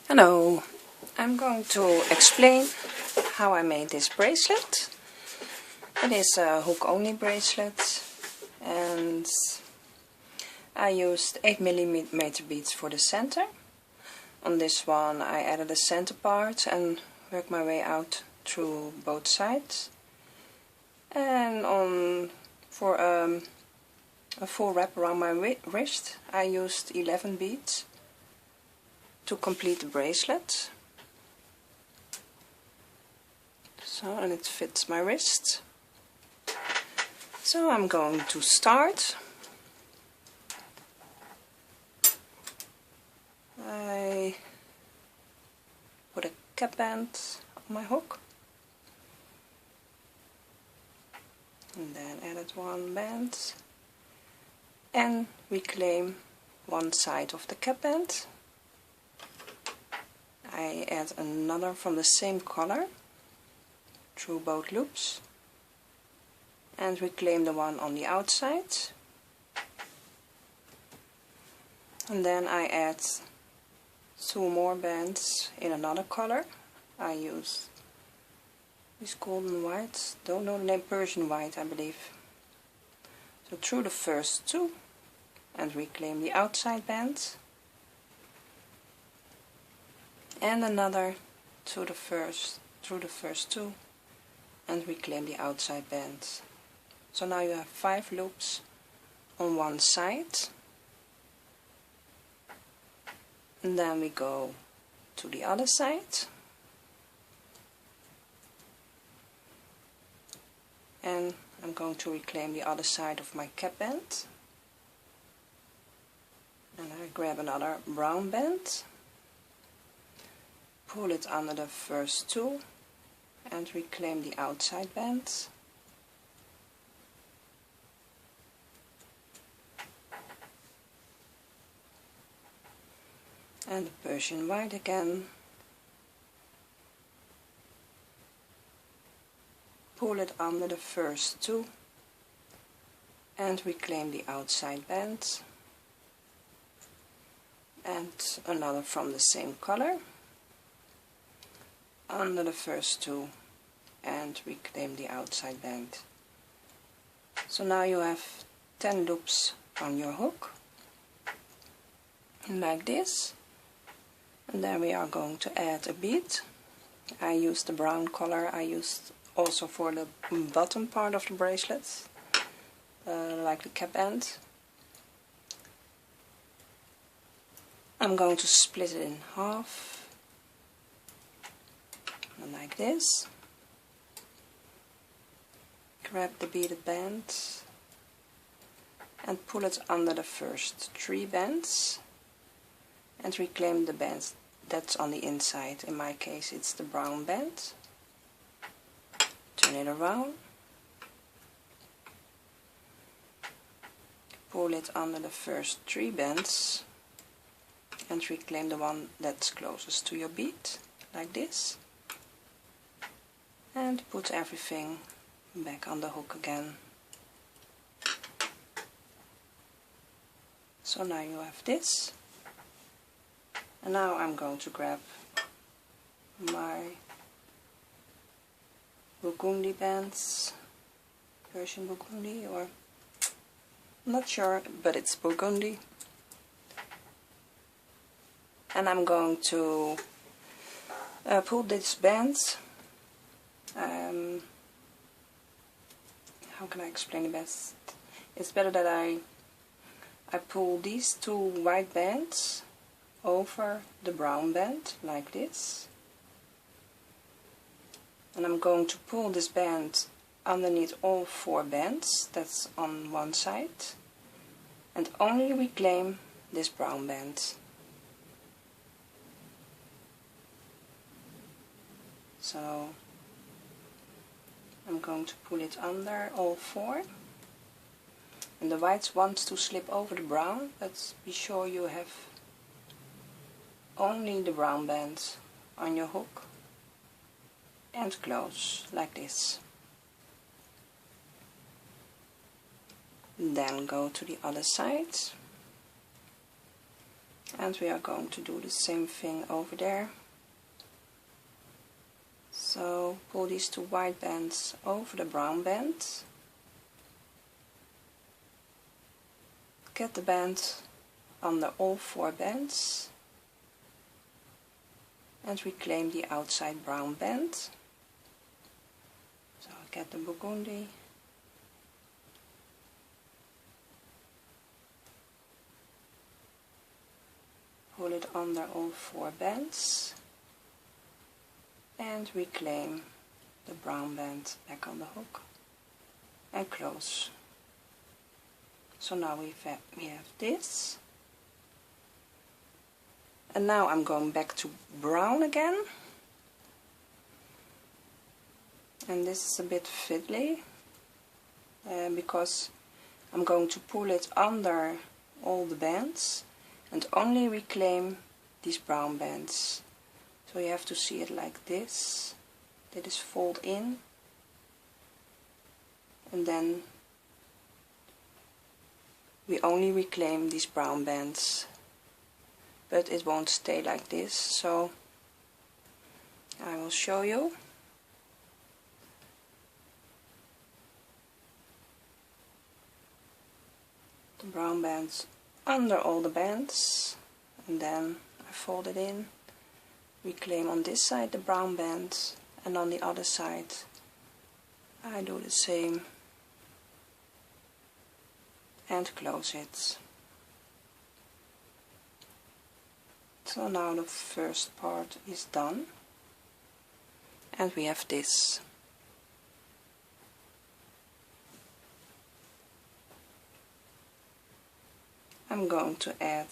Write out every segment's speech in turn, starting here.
Hello, I'm going to explain how I made this bracelet. It is a hook-only bracelet and I used 8mm beads for the center. On this one I added the center part and worked my way out through both sides. And for a full wrap around my wrist I used 11 beads to complete the bracelet. And it fits my wrist. So I'm going to start. I put a cap band on my hook and then added one band and reclaim one side of the cap band. I add another from the same color through both loops and reclaim the one on the outside, and then I add two more bands in another color. I use this golden white, don't know the name, Persian white I believe. So through the first two and reclaim the outside band, and another through the first two and reclaim the outside band. So now you have 5 loops on one side, and then we go to the other side and I'm going to reclaim the other side of my cap band, and I grab another brown band, pull it under the first two and reclaim the outside band. And the Persian white again, pull it under the first two and reclaim the outside band, and another from the same color under the first two and reclaim the outside band. So now you have 10 loops on your hook like this, and then we are going to add a bead. I used the brown color I used also for the bottom part of the bracelet, like the cap end. I'm going to split it in half like this, grab the beaded band and pull it under the first 3 bands and reclaim the band that's on the inside. In my case it's the brown band. Turn it around, pull it under the first 3 bands and reclaim the one that's closest to your bead, like this, and put everything back on the hook again. So now you have this, and now I'm going to grab my burgundy bands, Persian burgundy, or I'm not sure, but it's burgundy, and I'm going to pull this band. How can I explain it best? It's better that I pull these 2 white bands over the brown band like this, and I'm going to pull this band underneath all 4 bands that's on one side and only reclaim this brown band. So I'm going to pull it under all 4, and the white wants to slip over the brown, but be sure you have only the brown band on your hook, and close like this. Then go to the other side And we are going to do the same thing over there. So pull these 2 white bands over the brown band. Get the band under all 4 bands and reclaim the outside brown band. So get the burgundy. Pull it under all 4 bands and reclaim the brown band back on the hook and close. So now we have this. And now I'm going back to brown again. And this is a bit fiddly because I'm going to pull it under all the bands and only reclaim these brown bands. So you have to see it like this. That is fold in, and then we only reclaim these brown bands, but it won't stay like this, so I will show you. The brown bands under all the bands, and then I fold it in, reclaim on this side the brown band, and on the other side I do the same and close it. So now the first part is done and we have this. I'm going to add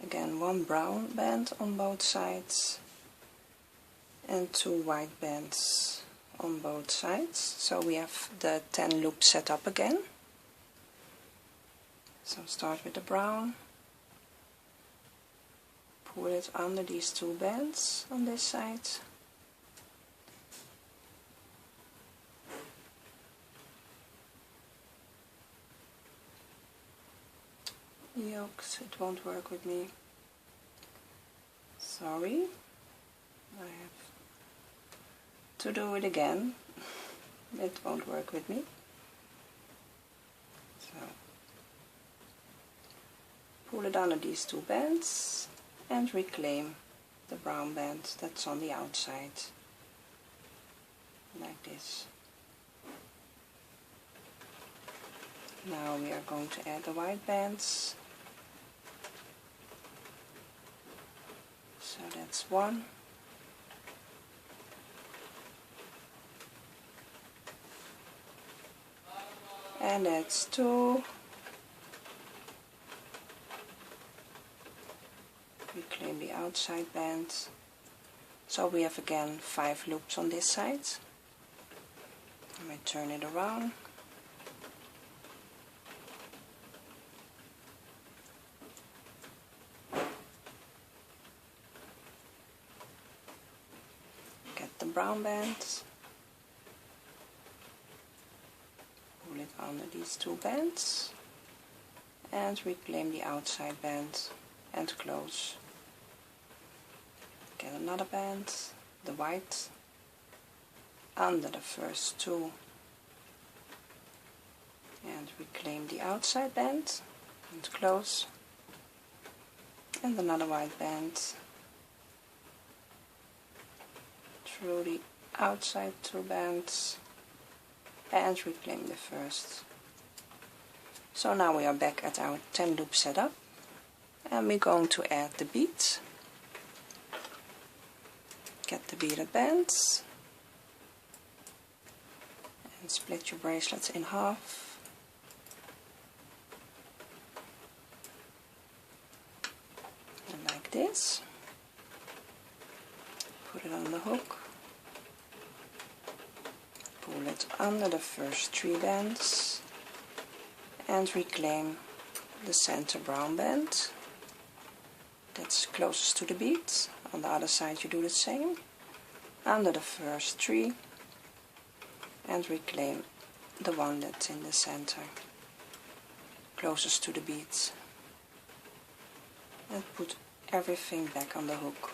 again 1 brown band on both sides and 2 white bands on both sides. So we have the 10 loops set up again. So start with the brown, pull it under these 2 bands on this side, yokes, it won't work with me, sorry, I have to do it again, it won't work with me. So pull it under these 2 bands and reclaim the brown band that's on the outside, like this. Now we are going to add the white bands. So that's 1. And that's 2. Reclaim the outside band. So we have again 5 loops on this side. Let me turn it around. Get the brown band. Pull it under these 2 bands and reclaim the outside band and close. Get another band, the white, under the first 2 and reclaim the outside band and close, and another white band through the outside 2 bands and reclaim the first. So now we are back at our 10 loop setup and we're going to add the beads. Get the beaded bands and split your bracelets in half. And like this. Put it on the hook. Pull it under the first 3 bands and reclaim the center brown band that's closest to the bead. On the other side you do the same, under the first 3 and reclaim the one that's in the center, closest to the bead. and put everything back on the hook.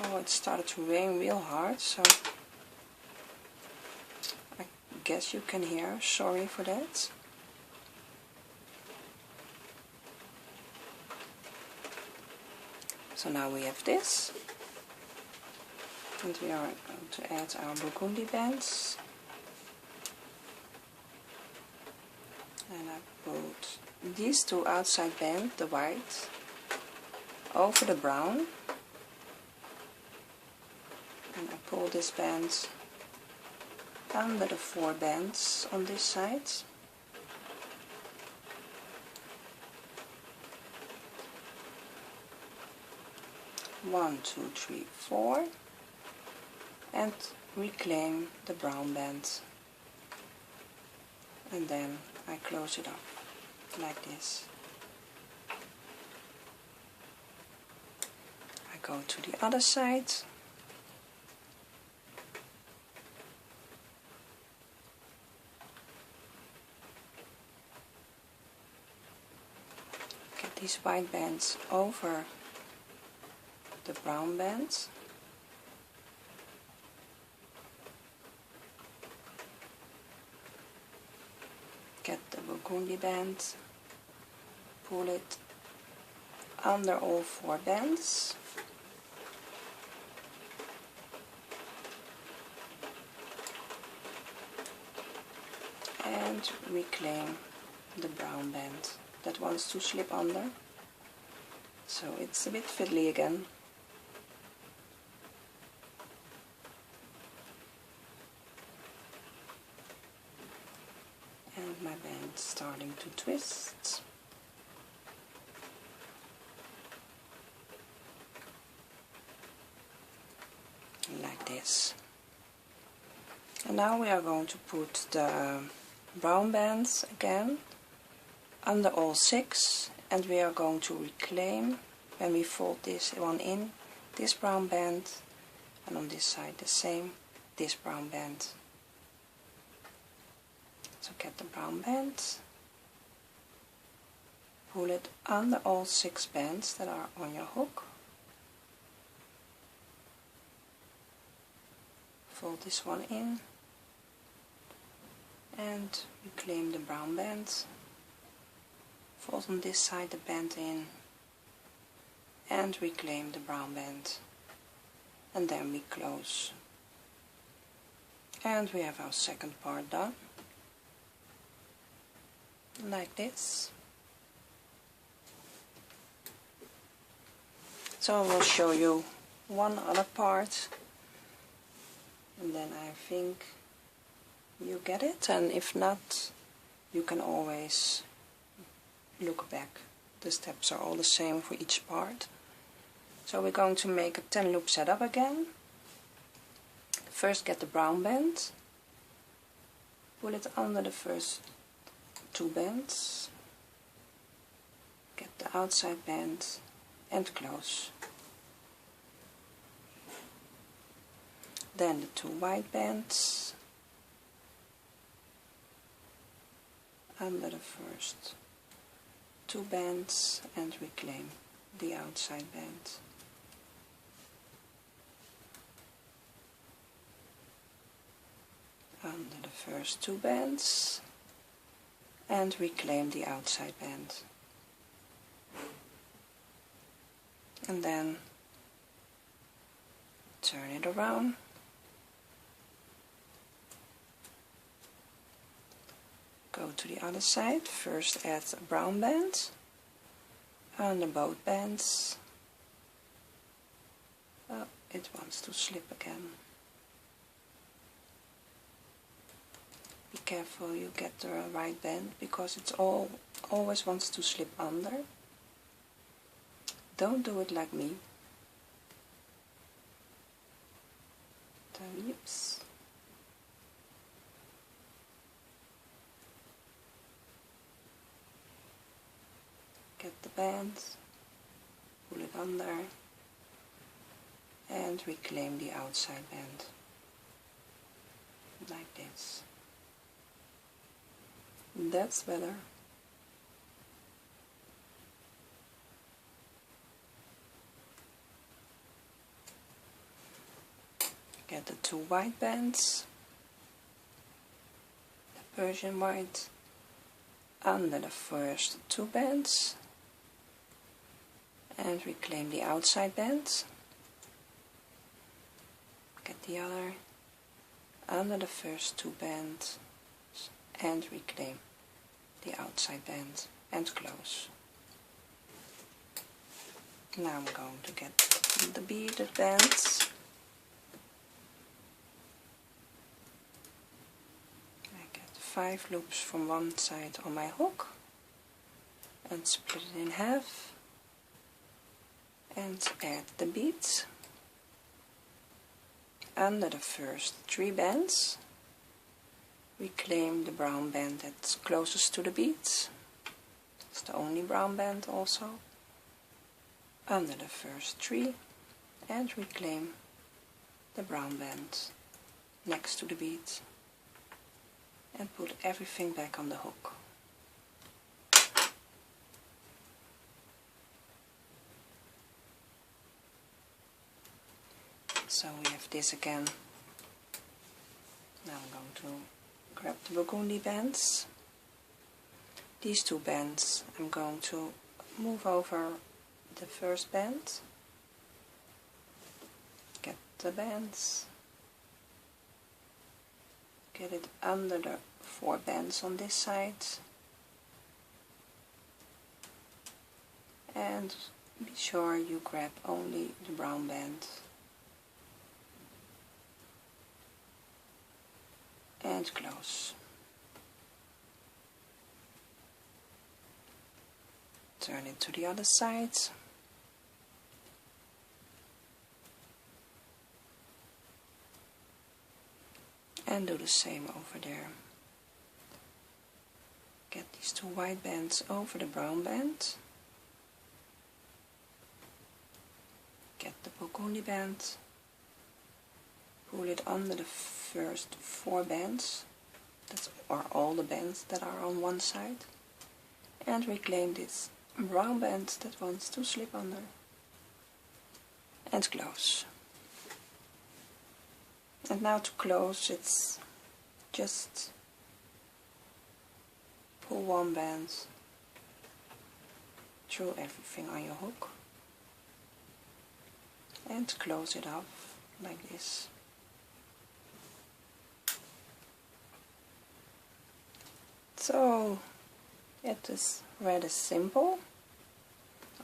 Oh, it started to rain real hard, so I guess you can hear. Sorry for that. So now we have this, and we are going to add our burgundy bands. And I put these two outside bands, the white, over the brown, and I pull this band under the 4 bands on this side. One, two, three, 4, and reclaim the brown band, and then I close it up like this. I go to the other side, get these white bands over the brown bands, get the burgundy band, pull it under all 4 bands, and reclaim the brown band that wants to slip under. So it's a bit fiddly again. And my band starting to twist. Like this. And now we are going to put the brown bands again under all 6, and we are going to reclaim, when we fold this one in, this brown band, and on this side the same, this brown band. So get the brown band, pull it under all 6 bands that are on your hook, fold this one in, and reclaim the brown band, fold on this side the band in, and reclaim the brown band, and then we close. And we have our second part done. Like this. So I will show you one other part, and then I think you get it, and if not, you can always look back. The steps are all the same for each part. So we're going to make a 10 loop setup again. First get the brown band, pull it under the first 2 bands, get the outside band and close. Then the 2 white bands under the first 2 bands and reclaim the outside band. Under the first 2 bands and reclaim the outside band. And then turn it around. Go to the other side. First add a brown band under both bands. Oh, it wants to slip again. Be careful you get the right band, because it's always wants to slip under. Don't do it like me. The lips. Get the band, pull it under, and reclaim the outside band. Like this. That's better. get the 2 white bands, the Persian white, under the first 2 bands, and reclaim the outside band. Get the other under the first 2 bands and reclaim the outside band and close. Now I'm going to get the beaded bands. I get 5 loops from one side on my hook and split it in half and add the beads. Under the first 3 bands, reclaim the brown band that's closest to the beads. It's the only brown band also. Under the first 3 and reclaim the brown band next to the beads and put everything back on the hook. So we have this again. Now I'm going to grab the burgundy bands. These 2 bands I'm going to move over the first band, get the bands, get it under the 4 bands on this side, and be sure you grab only the brown band. And close. Turn it to the other side. And do the same over there. Get these 2 white bands over the brown band. Get the burgundy band. Pull it under the first 4 bands, that are all the bands that are on one side, and reclaim this brown band that wants to slip under, and close. And now to close, it's just pull 1 band through everything on your hook and close it off like this. So it is rather simple.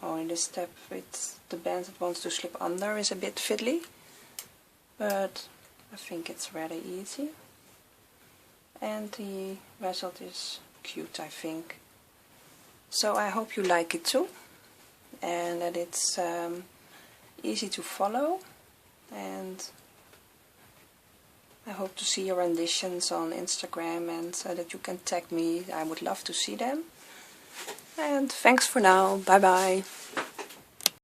Only the step with the band that wants to slip under is a bit fiddly, but I think it's rather easy. And the result is cute, I think. So I hope you like it too, and that it's easy to follow, and I hope to see your renditions on Instagram, and so that you can tag me. I would love to see them. And thanks for now. Bye bye.